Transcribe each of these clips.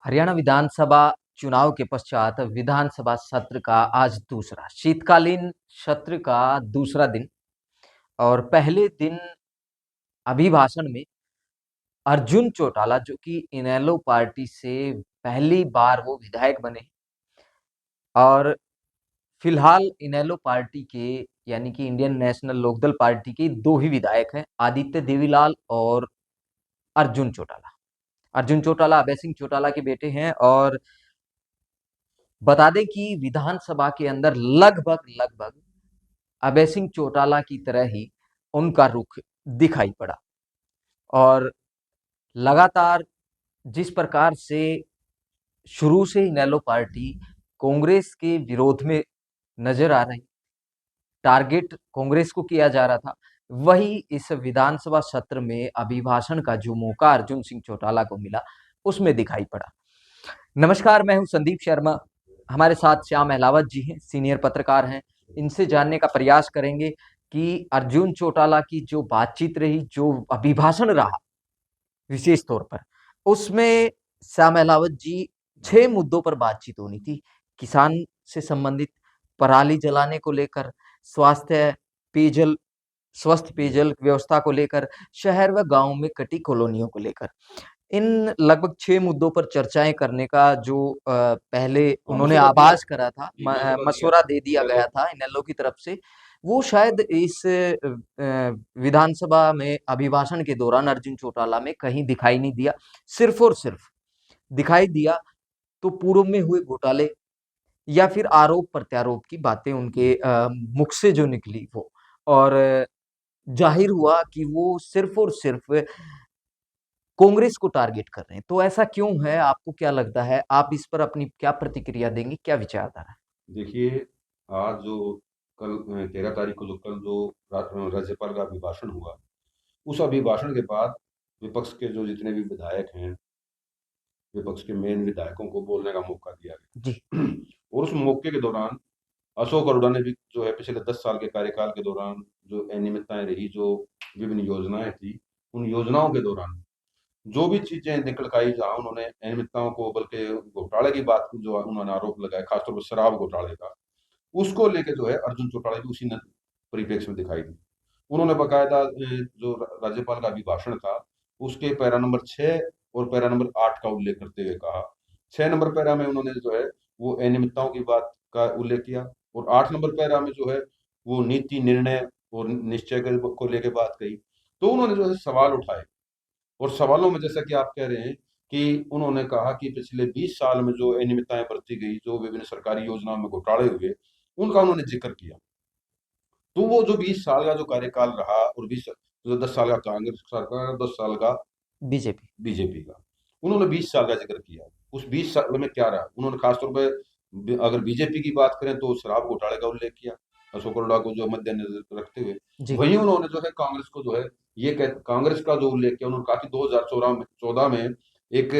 हरियाणा विधानसभा चुनाव के पश्चात विधानसभा सत्र का आज दूसरा शीतकालीन सत्र का दूसरा दिन और पहले दिन अभिभाषण में अर्जुन चौटाला जो कि इनेलो पार्टी से पहली बार वो विधायक बने और फिलहाल इनेलो पार्टी के यानी कि इंडियन नेशनल लोकदल पार्टी के दो ही विधायक हैं, आदित्य देवीलाल और अर्जुन चौटाला। अर्जुन चौटाला अभय सिंह चौटाला के बेटे हैं और बता दें कि विधानसभा के अंदर लगभग लगभग अभय सिंह चौटाला की तरह ही उनका रुख दिखाई पड़ा और लगातार जिस प्रकार से शुरू से इनेलो पार्टी कांग्रेस के विरोध में नजर आ रही, टारगेट कांग्रेस को किया जा रहा था, वही इस विधानसभा सत्र में अभिभाषण का जो मौका अर्जुन सिंह चौटाला को मिला उसमें दिखाई पड़ा। नमस्कार, मैं हूं संदीप शर्मा। हमारे साथ श्याम अहलावत जी हैं, सीनियर पत्रकार हैं। इनसे जानने का प्रयास करेंगे कि अर्जुन चौटाला की जो बातचीत रही, जो अभिभाषण रहा विशेष तौर पर, उसमें श्याम अहलावत जी 6 मुद्दों पर बातचीत होनी थी। किसान से संबंधित, पराली जलाने को लेकर, स्वास्थ्य, पेयजल, स्वस्थ पेयजल व्यवस्था को लेकर, शहर व गांव में कटी कॉलोनियों को लेकर। इन लगभग 6 मुद्दों पर चर्चाएं करने का जो पहले उन्होंने आभास करा था, मशवरा दे दिया गया था इनेलो की तरफ से, वो शायद इस विधानसभा में अभिभाषण के दौरान अर्जुन चौटाला में कहीं दिखाई नहीं दिया। सिर्फ और सिर्फ दिखाई दिया तो पूर्व में हुए घोटाले या फिर आरोप प्रत्यारोप की बातें उनके मुख से जो निकली वो, और जाहिर हुआ कि वो सिर्फ और सिर्फ कांग्रेस को टारगेट कर रहे हैं। तो ऐसा क्यों है, आपको क्या लगता है? आप इस पर अपनी क्या प्रतिक्रिया देंगे, क्या विचारधारा है? देखिए, आज जो कल 13 तारीख को जो कल जो राज्यपाल का अभिभाषण हुआ, उस अभिभाषण के बाद विपक्ष के जो जितने भी विधायक हैं, विपक्ष के मेन विधायकों को बोलने का मौका दिया जी। गया। और उस मौके के दौरान अशोक अरोड़ा ने भी जो है पिछले 10 साल के कार्यकाल के दौरान जो अनियमितताएं रही, जो विभिन्न योजनाएं थी, उन योजनाओं के दौरान जो भी चीजें निकल आई, जहां उन्होंने अनियमितताओं को, बल्कि घोटाले की बात जो उन्होंने आरोप लगाया, खासतौर पर शराब घोटाले का, उसको लेके जो है अर्जुन चौटाला भी उसी परिप्रेक्ष्य में दिखाई दी। उन्होंने बकायदा जो राज्यपाल का अभिभाषण था, उसके पैरा नंबर 6 और पैरा नंबर 8 का उल्लेख करते हुए कहा, 6 नंबर पैरा में उन्होंने जो है वो अनियमितताओं की बात का उल्लेख किया और 8 नंबर पैरा में जो है वो नीति, निर्णय और निश्चय को लेकर बात कही। तो उन्होंने जो है सवाल उठाए और सवालों में जैसा कि आप कह रहे हैं कि उन्होंने कहा कि पिछले 20 साल में जो अनियमितताएं बरती गई, जो विभिन्न सरकारी योजनाओं में घोटाले हुए, उनका उन्होंने जिक्र किया। तो वो जो 20 साल का जो कार्यकाल रहा और 10 साल का कांग्रेस सरकार, 10 साल का बीजेपी का, उन्होंने 20 साल का जिक्र किया। उस 20 साल में क्या रहा, उन्होंने खासतौर पर अगर बीजेपी की बात करें तो शराब घोटाले का उल्लेख किया, अशोक अरोड़ा को जो मद्देनजर रखते हुए। वहीं उन्होंने जो है कांग्रेस को जो है कांग्रेस का जो उल्लेख किया, उन्होंने कहा कि 2014 में एक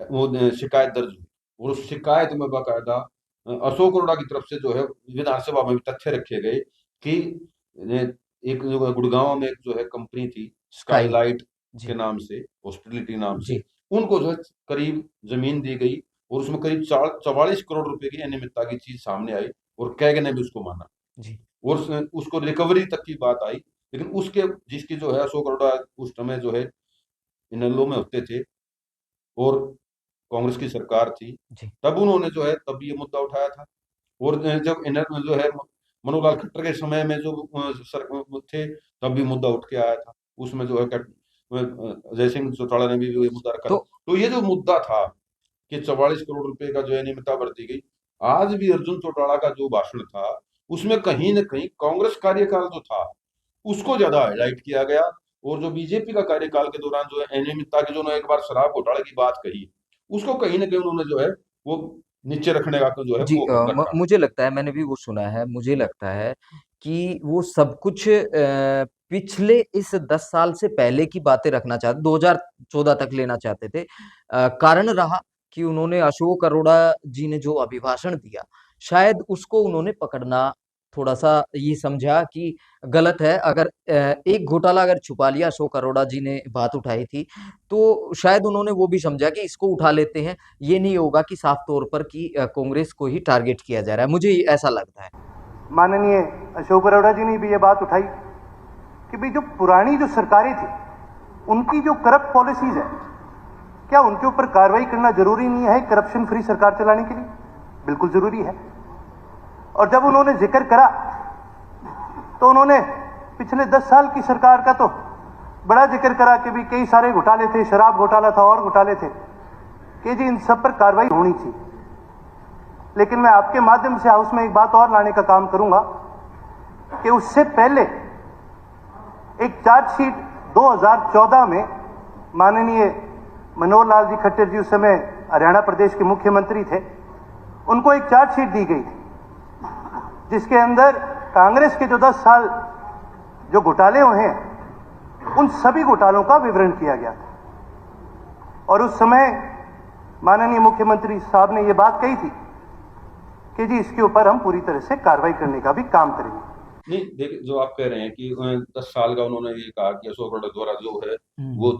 वो शिकायत दर्ज हुई और उस शिकायत में बाकायदा अशोक अरोड़ा की तरफ से जो है विधानसभा में तथ्य रखे गए कि एक जो गुड़गांव में एक जो है कंपनी थी स्काईलाइट के नाम से, हॉस्पिटलिटी नाम से, उनको जो है करीब जमीन दी गई और उसमें करीब 44 करोड़ रुपए की अनियमितता की चीज सामने आई और कैग ने भी उसको माना और उसको रिकवरी तक की बात आई। लेकिन उसके जिसकी जो है अशोक अरोड़ा उस समय जो है इनेलो में होते थे और कांग्रेस की सरकार थी, तब उन्होंने जो है तब ये मुद्दा उठाया था। और जब जो है मनोहर खट्टर के समय में जो थे, तब भी मुद्दा उठ के आया था। उसमें जो है अजय सिंह चौटाला ने भी ये मुद्दा रखा था। तो ये जो मुद्दा था कि 44 करोड़ रुपए का जो अनियमितता बरती गई, आज भी अर्जुन चौटाला का जो भाषण था उसमें कहीं ना कहीं कांग्रेस कार्यकाल जो था उसको ज्यादा हाईलाइट किया गया और जो बीजेपी का कार्यकाल के दौरान जो है अनियमितता की, जो उन्होंने एक बार शराब घोटाले की बात कही, उसको कहीं ना कहीं उन्होंने जो है वो नीचे रखने का जो है वो रखा। मुझे लगता है, मैंने भी वो सुना है, मुझे लगता है कि वो सब कुछ पिछले इस 10 साल से पहले की बातें रखना चाहते, 2014 तक लेना चाहते थे। कारण रहा कि उन्होंने अशोक अरोड़ा जी ने जो अभिभाषण दिया, शायद उसको उन्होंने पकड़ना थोड़ा-सा ये समझा कि गलत है। अगर एक घोटाला अगर छुपा लिया, अशोक अरोड़ा जी ने बात उठाई थी, तो शायद उन्होंने वो भी समझा कि इसको उठा लेते हैं। ये नहीं होगा कि साफ तौर पर कि कांग्रेस को ही टारगेट किया जा रहा है। मुझे ऐसा लगता है। माननीय अशोक अरोड़ा जी ने भी ये बात उठाई कि भाई जो पुरानी जो सरकारें थी, उनकी जो करप्ट पॉलिसीज है, क्या उनके ऊपर कार्रवाई करना जरूरी नहीं है करप्शन फ्री सरकार चलाने के लिए? बिल्कुल जरूरी है। और जब उन्होंने जिक्र करा तो उन्होंने पिछले 10 साल की सरकार का तो बड़ा जिक्र करा कि भी कई सारे घोटाले थे, शराब घोटाला था और घोटाले थे, कि जी इन सब पर कार्रवाई होनी चाहिए। लेकिन मैं आपके माध्यम से हाउस में एक बात और लाने का काम करूंगा कि उससे पहले एक चार्जशीट 2014 में माननीय मनोहर लाल जी खट्टर जी उस समय हरियाणा प्रदेश के मुख्यमंत्री थे, उनको एक चार्जशीट दी गई थी जिसके अंदर कांग्रेस के जो 10 साल जो घोटाले हुए हैं उन सभी घोटालों का विवरण किया गया था। और उस समय माननीय मुख्यमंत्री साहब ने यह बात कही थी कि जी इसके ऊपर हम पूरी तरह से कार्रवाई करने का भी काम करेंगे। नहीं, देखिए जो आप कह रहे हैं कि 10 साल का उन्होंने ये कहा कि अशोक अरोड़ा द्वारा जो है वो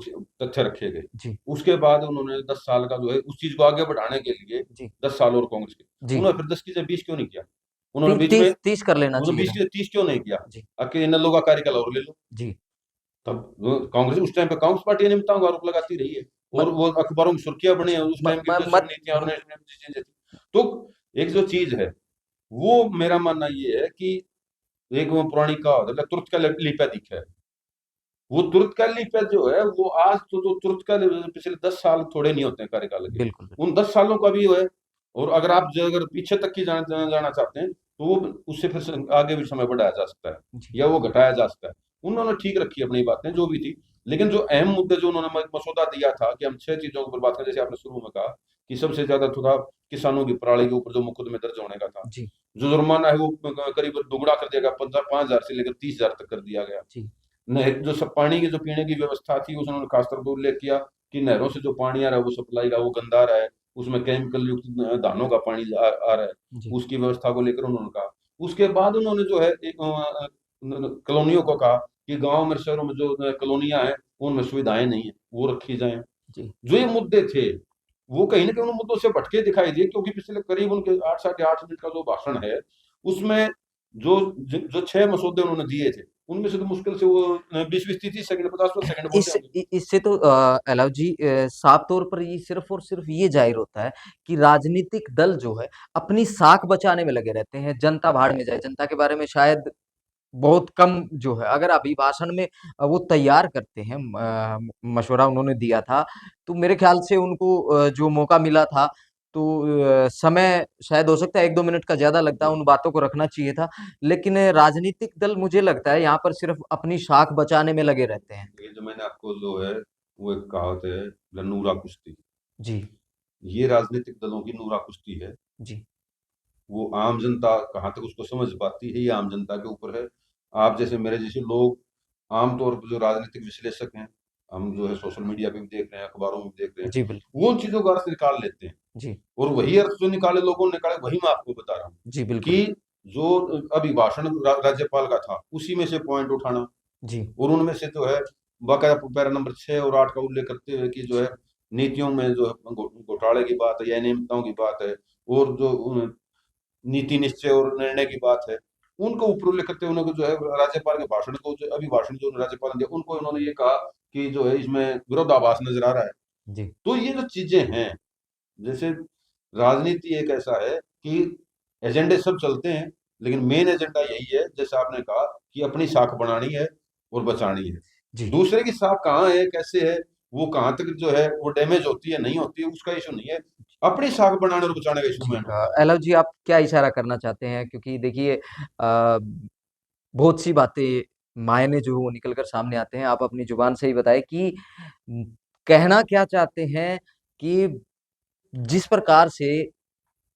तथ्य रखे गए। जी, उसके बाद उन्होंने 10 साल का जो है उस चीज को आगे बढ़ाने के लिए जी, 10 साल और कांग्रेस के, जी। उन्होंने फिर 10 की जगह 20 क्यों नहीं किया? ती उन्होंने बीच में 30 कर लेना उन्होंने चाहिए 20 था। की जगह 30 क्यों नहीं किया? जी, कि इन लोगों का कार्यकाल और ले लो। जी। तब कांग्रेस उस टाइम पे कांग्रेस पार्टी नियमितताओं का आरोप लगाती रही है म और वो अखबारों में सुर्खियां बनी है उस म टाइम की म जो सब मत नीतियां और म चीजें थी। तो एक जो चीज है वो मेरा मानना ये है कि एक वो पुरानी कहावत है, तुरत का लीपा दिखा है। वो तुरंतकाली पे जो है वो आज तो तुरंतकाल पिछले 10 साल थोड़े नहीं होते हैं कार्यकाल के। बिल्कुल, बिल्कुल। उन 10 सालों का भी वो है। और अगर आप अगर पीछे तक की जाना चाहते हैं तो वो उससे फिर आगे भी समय बढ़ाया जा सकता है जी, या वो घटाया जा सकता है। उन्होंने ठीक रखी अपनी बातें जो भी थी। लेकिन जो अहम मुद्दे जो उन्होंने मसौदा दिया था कि हम 6 चीजों के ऊपर बात करें, जैसे आपने शुरू में कहा कि सबसे ज्यादा तो था किसानों की पराली के ऊपर जो मुकदमे दर्ज होने का था। जी, जो जुर्माना है वो करीब दोगुना कर दिया गया, 5,000 से लेकर 30,000 तक कर दिया गया। जी, नहर जो सब पानी की जो पीने की व्यवस्था थी उसने खासतौर पर उल्लेख किया कि नहरों से जो पानी आ रहा है वो सप्लाई का वो गंदा आ रहा है, उसमें केमिकल युक्त दानों का पानी आ रहा है। जी, उसकी व्यवस्था को लेकर उन्होंने कहा। उसके बाद उन्होंने जो है एक कॉलोनियों को कहा कि गांव में शहरों में जो कॉलोनियां हैं उनमें सुविधाएं नहीं है वो रखी जाएं। जी। जो ये मुद्दे थे वो कहीं ना कहीं उन मुद्दों से भटके दिखाई दिए, क्योंकि पिछले करीब उनके 8 साढ़े 8 मिनट का जो भाषण है उसमें जो जो 6 मसौदे उन्होंने दिए थे उनमें से तो मुश्किल से वो 20-20 30 सेकंड 50 सेकंड बोलते इस होंगे। इससे तो अलाउ जी साफ तौर पर ये सिर्फ और सिर्फ ये जाहिर होता है कि राजनीतिक दल जो है अपनी साख बचाने में लगे रहते हैं। जनता भाड़ में जाए, जनता के बारे में शायद बहुत कम जो है, अगर अभिभाषण में वो तैयार करते हैं मशवरा उन्होंने दिया था, तो मेरे ख्याल से उनको जो मौका मिला था, तो समय शायद हो सकता है 1-2 मिनट का ज़्यादा लगता है, उन बातों को रखना चाहिए था। लेकिन राजनीतिक दल मुझे लगता है यहाँ पर सिर्फ अपनी साख बचाने में लगे रहते हैं। ये जो मैंने आपको जो है वो एक कहावत है नूरा कुश्ती। जी, ये राजनीतिक दलों की नूरा कुश्ती है। जी, वो आम जनता कहाँ तक उसको समझ पाती है ये आम जनता के ऊपर है। आप जैसे मेरे जैसे लोग आमतौर पर जो राजनीतिक विश्लेषक हैं, हम जो है सोशल मीडिया पे भी देख रहे हैं, अखबारों में भी देख रहे हैं, जी, बिल्कुल। वो उन चीजों का अर्थ निकाल लेते हैं। जी, और वही अर्थ जो निकाले लोगों ने निकाले वही मैं आपको बता रहा हूँ जी, बिल्कुल। कि जो अभिभाषण राज्यपाल का था उसी में से पॉइंट उठाना जी, और उनमें से जो है बाकायदा पैरा नंबर 6 और 8 का उल्लेख करते हुए कि जो है नीतियों में जो है घोटाले की बात है या नियमितताओं की बात है और जो नीति निश्चय और निर्णय की बात है उनको ऊपर उल्लेख करते हुए उन्होंने जो है राज्यपाल के भाषण को जो अभिभाषण जो राज्यपाल ने दिया उनको उन्होंने ये कहा कि जो है इसमें विरोधाभास नजर आ रहा है। जी, तो ये जो चीजें हैं, जैसे राजनीति एक ऐसा है कि एजेंडे सब चलते हैं लेकिन मेन एजेंडा यही है जैसे आपने कहा कि अपनी साख बनानी है और बचानी है। जी। दूसरे की साख कहाँ है कैसे है वो कहाँ तक जो है वो डैमेज होती है नहीं होती है उसका इशू नहीं है, अपनी साख बनाने और बचाने का इशू जी, मेन होता है। एलओ जी आप क्या इशारा करना चाहते हैं? क्योंकि देखिए बहुत सी बातें मायने जो वो निकल कर सामने आते हैं। आप अपनी ज़ुबान से ही बताएँ कि उम, कहना क्या चाहते हैं कि जिस प्रकार से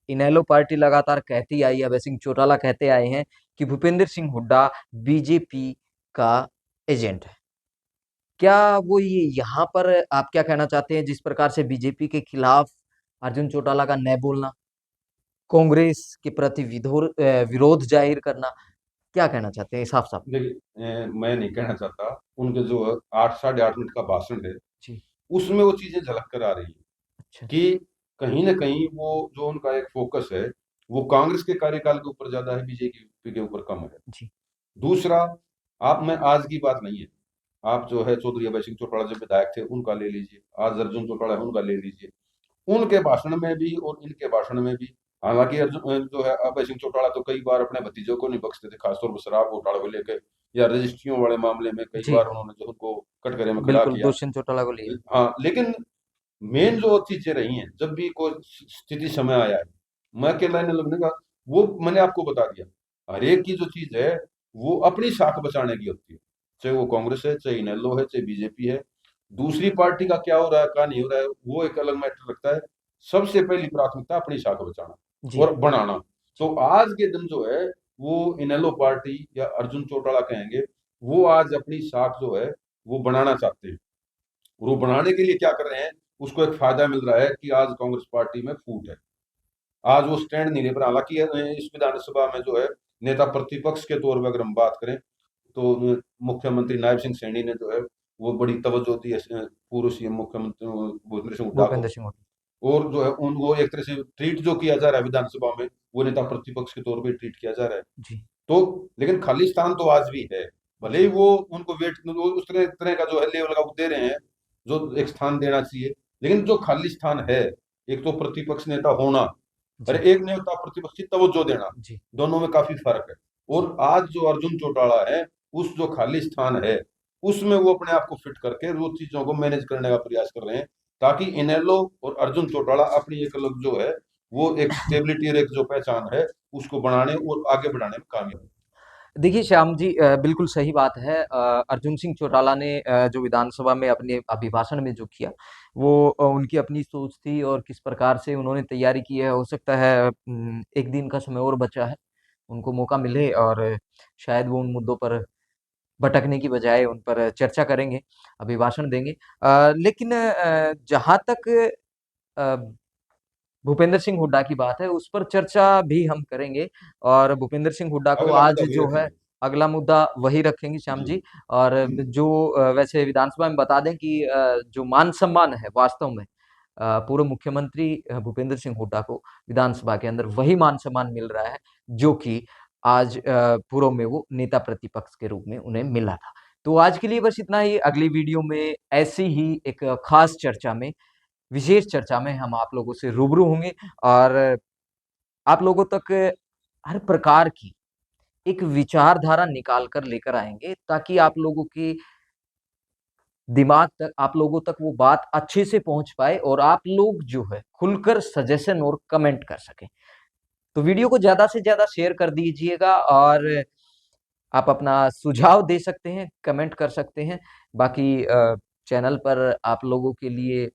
इनेलो पार्टी लगातार कहती आई, अभय सिंह चौटाला कहते आए हैं कि भूपेंद्र सिंह हुड्डा बीजेपी का एजेंट है। क्या वो ये यहाँ पर आप क्या कहना चाहते हैं जिस प्रकार से बीजेपी के खिलाफ अर्जुन चौटाला का नहीं बोलना? कांग्रेस के प्रति विरोध जाहिर करना, क्या कहना चाहते हैं साफ-साफ? देखिए मैं नहीं कहना चाहता, उनके जो 8 साढ़े 8 मिनट का भाषण है, जी, उसमें वो चीज़ें झलक कर आ रही हैं अच्छा, कि कहीं न कहीं वो जो उनका एक फ़ोकस है, वो कांग्रेस के कार्यकाल के ऊपर ज़्यादा है, बीजेपी के ऊपर कम है। जी, दूसरा, आप में आज की बात नहीं है, आप जो है चौधरी अभय सिंह चौटाला जब विधायक थे, उनका ले लीजिए, आज अर्जुन चौटाला है, उनका ले लीजिए। उनके भाषण में भी और इनके भाषण में भी, हालाँकि जो है अभय सिंह चौटाला तो कई बार अपने भतीजों को नहीं बख्शते थे, खासतौर पर शराब घोटाले को लेके या रजिस्ट्रियों वाले मामले में कई जी, बार उन्होंने जो उनको कटघरे में खड़ा बिल्कुल किया। दुष्यंत चौटाला को लिए। हाँ, लेकिन मेन जो चीज़ें रही हैं, जब भी कोई स्थिति समय आया है, मैं अकेला नहीं लगने का, वो मैंने आपको बता दिया। हर एक की जो चीज़ है, वो अपनी साख बचाने की होती है। चाहे वो कांग्रेस है, चाहे इनेलो है, चाहे बीजेपी है। दूसरी पार्टी का क्या हो रहा है, क्या नहीं हो रहा है, वो एक अलग मैटर रखता है। सबसे पहली प्राथमिकता अपनी साख बचाना जी, और बढ़ाना। जी, तो आज के दिन जो है, वो इनेलो पार्टी या अर्जुन चौटाला कहेंगे, वो आज अपनी साख जो है, वो बढ़ाना चाहते हैं। और वो बनाने के लिए क्या कर रहे हैं, उसको एक फायदा मिल रहा है कि आज कांग्रेस पार्टी में फूट है। आज वो स्टैंड नहीं ले पा रहा। हालांकि इस विधानसभा में जो है नेता प्रतिपक्ष के तौर पर अगर हम बात करें तो मुख्यमंत्री नायब सिंह सैनी ने जो है वो बड़ी तवज्जो दी है पूर्व सीएम मुख्यमंत्री भूपेंद्र सिंह हुड्डा भूपेंद्र को। सिंह हुड्डा। और जो है उन वो एक तरह से ट्रीट जो किया जा रहा है विधानसभा में, वो नेता प्रतिपक्ष के तौर पर ट्रीट किया जा रहा है। जी, तो लेकिन खाली स्थान तो आज भी है, भले ही जी, वो उनको वेट उस तरह तरह का जो है लेवल का वो दे रहे हैं जो एक स्थान देना चाहिए, लेकिन जो खाली स्थान है, एक तो प्रतिपक्ष नेता होना और जी, एक नेता प्रतिपक्ष की तवज्जो देना, जी, दोनों में काफी फर्क है। जी। और आज जो अर्जुन चौटाला है, उस जो खाली स्थान है, उसमें वो अपने आप को फिट करके वो चीजों को मैनेज करने का प्रयास कर रहे हैं, ताकि इनेलो और अर्जुन चौटाला अपनी एक अलग जो है वो एक स्टेबिलिटी और एक जो पहचान है उसको बनाने और आगे बढ़ाने में कामयाब है। देखिए श्याम जी, बिल्कुल सही बात है। अर्जुन सिंह चौटाला ने जो विधानसभा में अपने अभिभाषण में जो किया, वो उनकी अपनी सोच थी और किस प्रकार से उन्होंने तैयारी की है। हो सकता है 1 दिन का समय और बचा है, उनको मौका मिले और शायद वो उन मुद्दों पर भटकने की बजाय उन पर चर्चा करेंगे, अभिभाषण देंगे। लेकिन जहाँ तक अ, भूपेंद्र सिंह हुड्डा की बात है, उस पर चर्चा भी हम करेंगे और भूपेंद्र सिंह हुड्डा को अगला आज मुद्दा वही जो है रखेंगे। अगला मुद्दा वही रखेंगे श्याम जी। जी। और जो वैसे विधानसभा में बता दें कि जो मान-सम्मान है वास्तव में पूर्व मुख्यमंत्री भूपेंद्र सिंह हुड्डा को विधानसभा के अंदर वही मान-सम्मान मिल रहा है, जो कि आज पूर्व में वो नेता प्रतिपक्ष के रूप में उन्हें मिला था। तो आज के लिए बस इतना ही, अगली वीडियो में ऐसी ही एक खास चर्चा में, विशेष चर्चा में हम आप लोगों से रूबरू होंगे और आप लोगों तक हर प्रकार की एक विचारधारा निकाल कर लेकर आएँगे, ताकि आप लोगों के दिमाग तक, आप लोगों तक वो बात अच्छे से पहुँच पाए और आप लोग जो है खुलकर सजेशन और कमेंट कर सकें। तो वीडियो को ज़्यादा से ज़्यादा शेयर कर दीजिएगा और आप अपना सुझाव दे सकते हैं, कमेंट कर सकते हैं। बाकी चैनल पर आप लोगों के लिए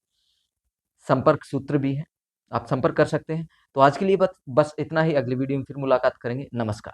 संपर्क सूत्र भी हैं, आप संपर्क कर सकते हैं। तो आज के लिए बस बस इतना ही, अगली वीडियो में फिर मुलाकात करेंगे। नमस्कार।